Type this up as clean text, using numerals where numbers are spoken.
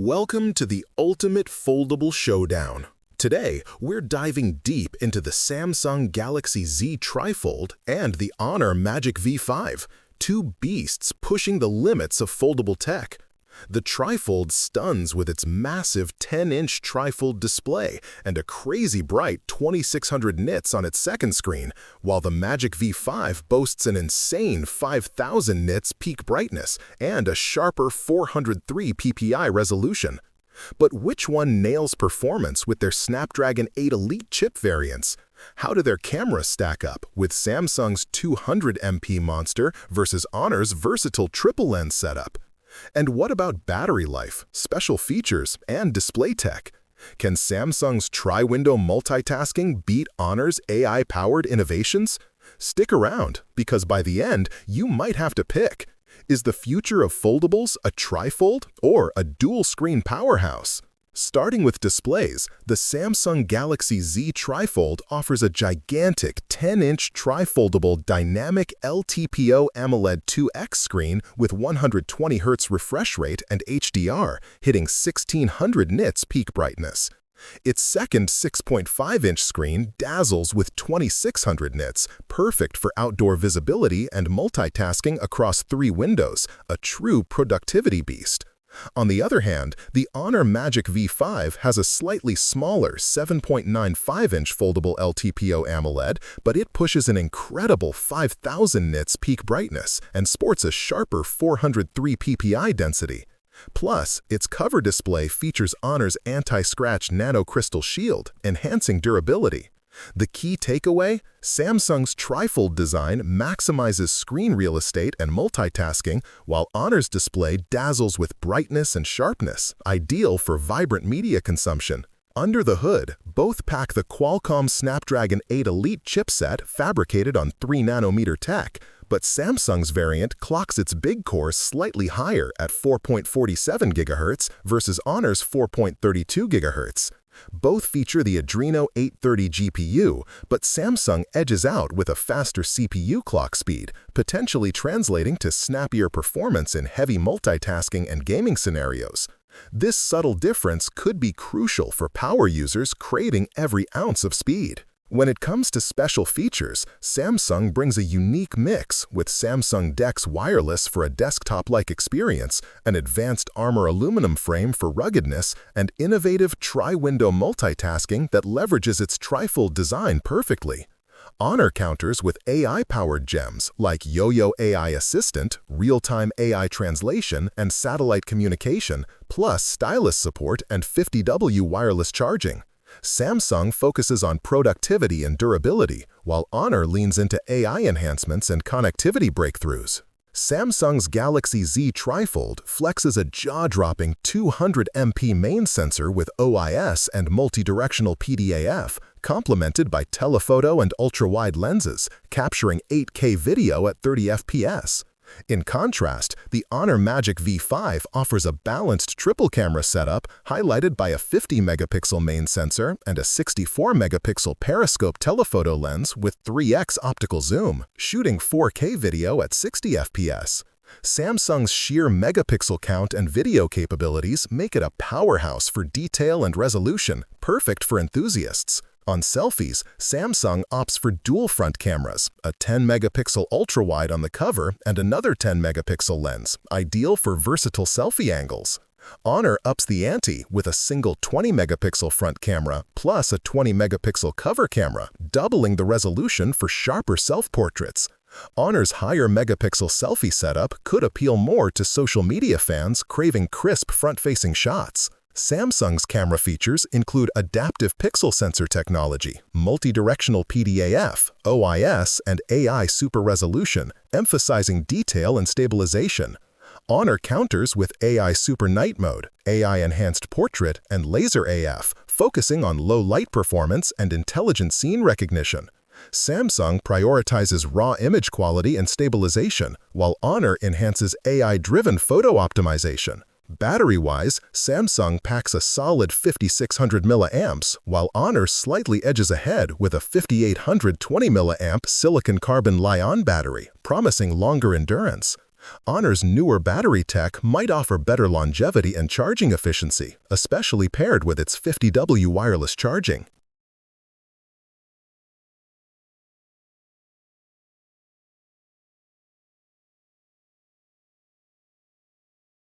Welcome to the ultimate foldable showdown. Today, we're diving deep into the Samsung Galaxy Z TriFold and the Honor Magic V5, two beasts pushing the limits of foldable tech. The TriFold stuns with its massive 10-inch trifold display and a crazy bright 2600 nits on its second screen, while the Magic V5 boasts an insane 5000 nits peak brightness and a sharper 403 ppi resolution. But which one nails performance with their Snapdragon 8 Elite chip variants? How do their cameras stack up with Samsung's 200MP monster versus Honor's versatile triple lens setup? And what about battery life, special features, and display tech? Can Samsung's tri-window multitasking beat Honor's AI-powered innovations? Stick around, because by the end, you might have to pick. Is the future of foldables a trifold or a dual-screen powerhouse? Starting with displays, the Samsung Galaxy Z TriFold offers a gigantic 10-inch trifoldable dynamic LTPO AMOLED 2X screen with 120Hz refresh rate and HDR, hitting 1600 nits peak brightness. Its second 6.5-inch screen dazzles with 2600 nits, perfect for outdoor visibility and multitasking across 3 windows, a true productivity beast. On the other hand, the Honor Magic V5 has a slightly smaller 7.95-inch foldable LTPO AMOLED, but it pushes an incredible 5000 nits peak brightness and sports a sharper 403 ppi density. Plus, its cover display features Honor's anti-scratch nanocrystal shield, enhancing durability. The key takeaway? Samsung's trifold design maximizes screen real estate and multitasking, while Honor's display dazzles with brightness and sharpness, ideal for vibrant media consumption. Under the hood, both pack the Qualcomm Snapdragon 8 Elite chipset fabricated on 3nm tech, but Samsung's variant clocks its big core slightly higher at 4.47 GHz versus Honor's 4.32 GHz. Both feature the Adreno 830 GPU, but Samsung edges out with a faster CPU clock speed, potentially translating to snappier performance in heavy multitasking and gaming scenarios. This subtle difference could be crucial for power users craving every ounce of speed. When it comes to special features, Samsung brings a unique mix with Samsung DeX Wireless for a desktop-like experience, an advanced armor aluminum frame for ruggedness, and innovative tri-window multitasking that leverages its trifold design perfectly. Honor counters with AI-powered gems like Yo-Yo AI Assistant, real-time AI translation, and satellite communication, plus stylus support and 50W wireless charging. Samsung focuses on productivity and durability, while Honor leans into AI enhancements and connectivity breakthroughs. Samsung's Galaxy Z TriFold flexes a jaw-dropping 200MP main sensor with OIS and multi-directional PDAF, complemented by telephoto and ultra-wide lenses, capturing 8K video at 30 FPS. In contrast, the Honor Magic V5 offers a balanced triple-camera setup highlighted by a 50-megapixel main sensor and a 64-megapixel periscope telephoto lens with 3x optical zoom, shooting 4K video at 60 FPS. Samsung's sheer megapixel count and video capabilities make it a powerhouse for detail and resolution, perfect for enthusiasts. On selfies, Samsung opts for dual front cameras, a 10-megapixel ultra-wide on the cover and another 10-megapixel lens, ideal for versatile selfie angles. Honor ups the ante with a single 20-megapixel front camera plus a 20-megapixel cover camera, doubling the resolution for sharper self-portraits. Honor's higher megapixel selfie setup could appeal more to social media fans craving crisp front-facing shots. Samsung's camera features include adaptive pixel sensor technology, multi-directional PDAF, OIS, and AI super resolution, emphasizing detail and stabilization. Honor counters with AI Super Night Mode, AI Enhanced Portrait, and Laser AF, focusing on low light performance and intelligent scene recognition. Samsung prioritizes raw image quality and stabilization, while Honor enhances AI-driven photo optimization. Battery-wise, Samsung packs a solid 5600 mAh, while Honor slightly edges ahead with a 5820 mAh silicon-carbon Li-ion battery, promising longer endurance. Honor's newer battery tech might offer better longevity and charging efficiency, especially paired with its 50W wireless charging.